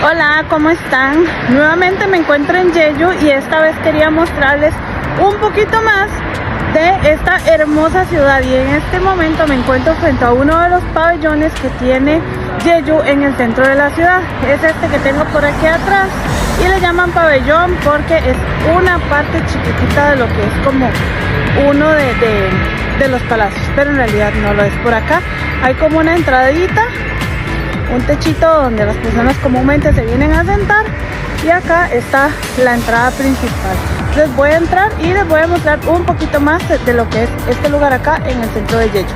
Hola, ¿cómo están? Nuevamente me encuentro en Jeju y esta vez quería mostrarles un poquito más de esta hermosa ciudad, y en este momento me encuentro frente a uno de los pabellones que tiene Jeju en el centro de la ciudad. Es este que tengo por aquí atrás y le llaman pabellón porque es una parte chiquitita de lo que es como uno de los palacios, pero en realidad no lo es. Por acá hay como una entradita, un techito donde las personas comúnmente se vienen a sentar, y acá está la entrada principal. Les voy a entrar y les voy a mostrar un poquito más de lo que es este lugar acá en el centro de Jeju.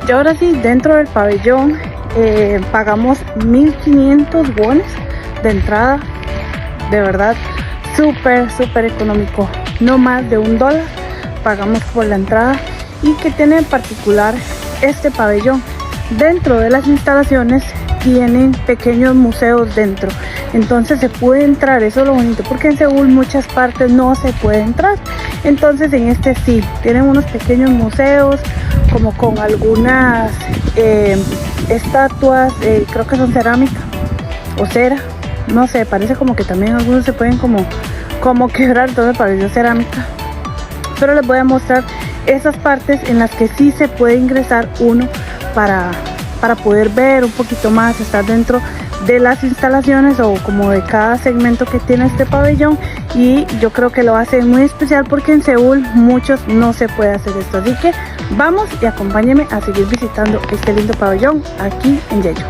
Y ahora sí, dentro del pabellón pagamos 1500 wones de entrada. De verdad, súper económico, no más de $1 pagamos por la entrada. Y que tiene en particular este pabellón, dentro de las instalaciones tienen pequeños museos dentro, entonces se puede entrar. Eso es lo bonito, porque en Seúl muchas partes no se puede entrar, entonces en este sí, tienen unos pequeños museos como con algunas estatuas, creo que son cerámica o cera, no sé, parece como que también algunos se pueden como quebrar, todo me pareció cerámica, pero les voy a mostrar esas partes en las que sí se puede ingresar uno para poder ver un poquito más, estar dentro de las instalaciones o como de cada segmento que tiene este pabellón. Y yo creo que lo hace muy especial porque en Seúl muchos no se puede hacer esto, así que vamos y acompáñenme a seguir visitando este lindo pabellón aquí en Jeju.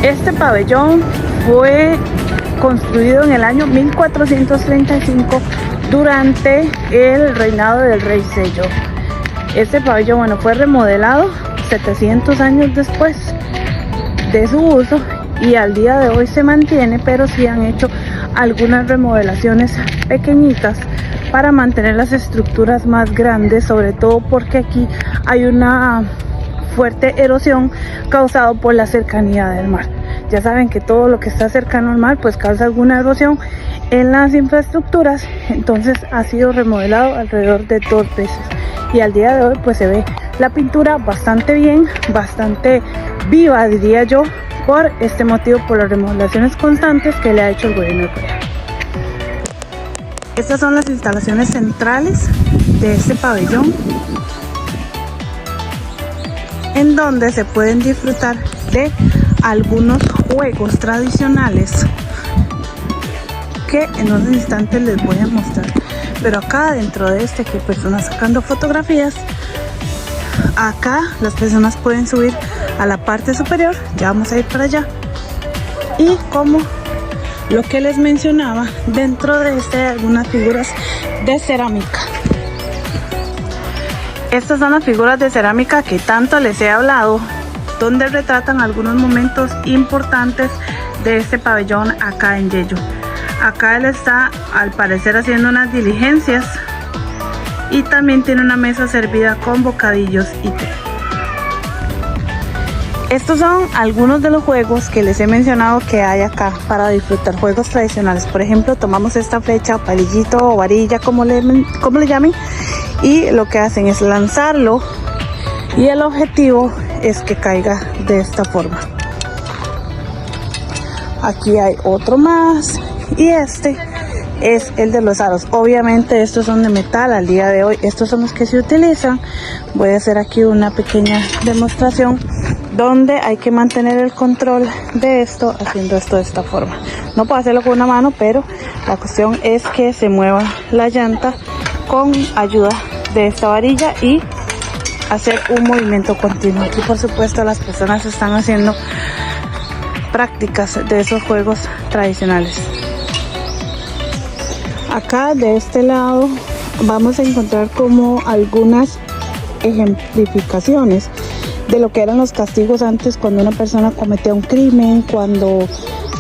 Este pabellón fue construido en el año 1435 durante el reinado del rey Sejong. Este pabellón, bueno, fue remodelado 700 años después de su uso y al día de hoy se mantiene, pero sí han hecho algunas remodelaciones pequeñitas para mantener las estructuras más grandes, sobre todo porque aquí hay una fuerte erosión causada por la cercanía del mar. Ya saben que todo lo que está cercano al mar pues causa alguna erosión en las infraestructuras, entonces ha sido remodelado alrededor de 2 veces y al día de hoy pues se ve la pintura bastante bien, bastante viva diría yo, por este motivo, por las remodelaciones constantes que le ha hecho el gobierno de Corea. Estas son las instalaciones centrales de este pabellón, en donde se pueden disfrutar de algunos juegos tradicionales que en unos instantes les voy a mostrar. Pero acá dentro de este, que hay personas sacando fotografías, acá las personas pueden subir a la parte superior, ya vamos a ir para allá. Y como lo que les mencionaba, dentro de este hay algunas figuras de cerámica. Estas son las figuras de cerámica que tanto les he hablado, donde retratan algunos momentos importantes de este pabellón acá en Jeju. Acá él está al parecer haciendo unas diligencias y también tiene una mesa servida con bocadillos y té. Estos son algunos de los juegos que les he mencionado que hay acá para disfrutar, juegos tradicionales. Por ejemplo, tomamos esta flecha, palillito o varilla, como le llamen, y lo que hacen es lanzarlo y el objetivo es que caiga de esta forma. Aquí hay otro más y este es el de los aros. Obviamente estos son de metal al día de hoy, estos son los que se utilizan. Voy a hacer aquí una pequeña demostración donde hay que mantener el control de esto haciendo esto de esta forma. No puedo hacerlo con una mano, pero la cuestión es que se mueva la llanta con ayuda de esta varilla y hacer un movimiento continuo. Aquí por supuesto las personas están haciendo prácticas de esos juegos tradicionales. Acá de este lado vamos a encontrar como algunas ejemplificaciones de lo que eran los castigos antes cuando una persona cometía un crimen, cuando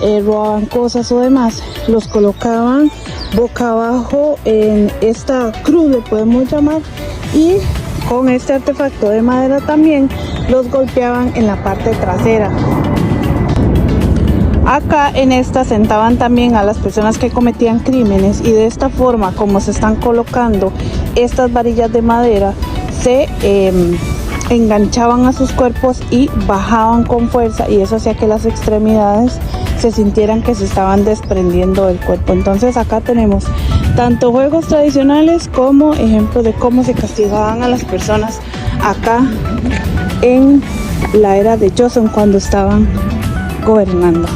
robaban cosas o demás. Los colocaban boca abajo en esta cruz, le podemos llamar, y con este artefacto de madera también los golpeaban en la parte trasera. Acá en esta sentaban también a las personas que cometían crímenes, y de esta forma, como se están colocando estas varillas de madera, se enganchaban a sus cuerpos y bajaban con fuerza, y eso hacía que las extremidades se sintieran que se estaban desprendiendo del cuerpo. Entonces acá tenemos tanto juegos tradicionales como ejemplos de cómo se castigaban a las personas acá en la era de Joseon cuando estaban gobernando.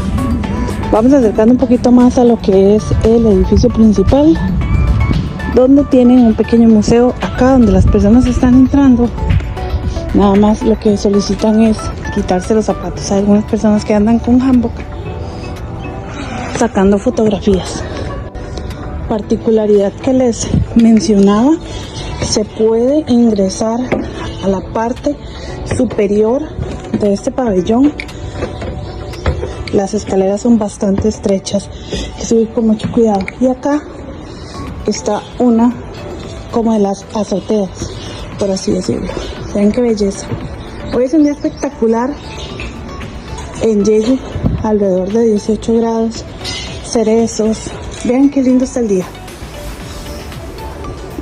Vamos acercando un poquito más a lo que es el edificio principal, donde tienen un pequeño museo acá donde las personas están entrando. Nada más lo que solicitan es quitarse los zapatos. Hay algunas personas que andan con hanbok sacando fotografías. Particularidad que les mencionaba, se puede ingresar a la parte superior de este pabellón. Las escaleras son bastante estrechas, hay que subir con mucho cuidado. Y acá está una como de las azoteas, por así decirlo. Vean qué belleza. Hoy es un día espectacular en Jeju, alrededor de 18 grados, cerezos. Vean qué lindo está el día.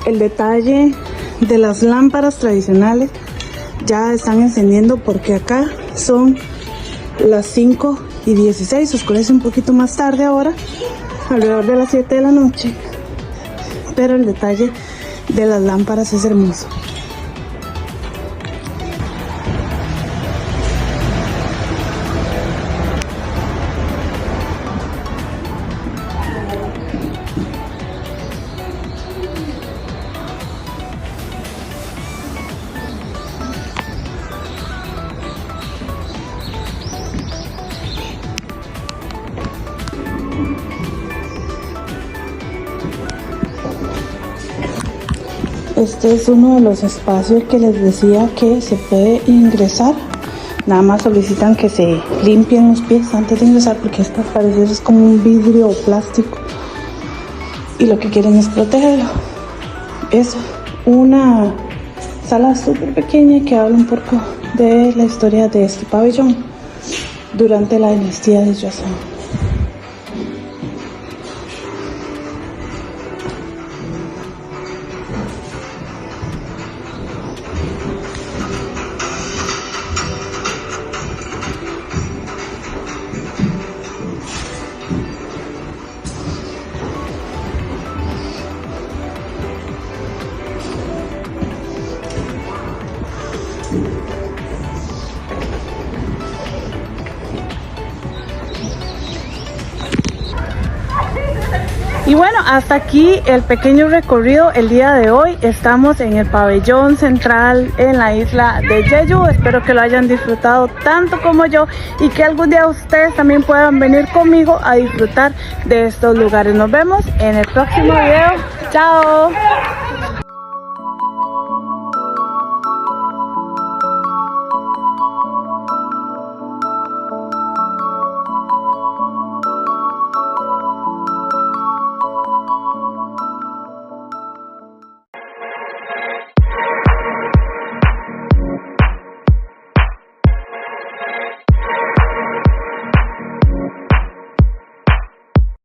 El detalle de las lámparas tradicionales ya están encendiendo, porque acá son las 5:16, oscurece un poquito más tarde ahora, alrededor de las 7 de la noche, pero el detalle de las lámparas es hermoso. Este es uno de los espacios que les decía que se puede ingresar. Nada más solicitan que se limpien los pies antes de ingresar, porque esta parece es como un vidrio o plástico y lo que quieren es protegerlo. Es una sala súper pequeña que habla un poco de la historia de este pabellón durante la dinastía de Joseon. Y bueno, hasta aquí el pequeño recorrido el día de hoy. Estamos en el pabellón central en la isla de Jeju. Espero que lo hayan disfrutado tanto como yo, y que algún día ustedes también puedan venir conmigo a disfrutar de estos lugares. Nos vemos en el próximo video. ¡Chao!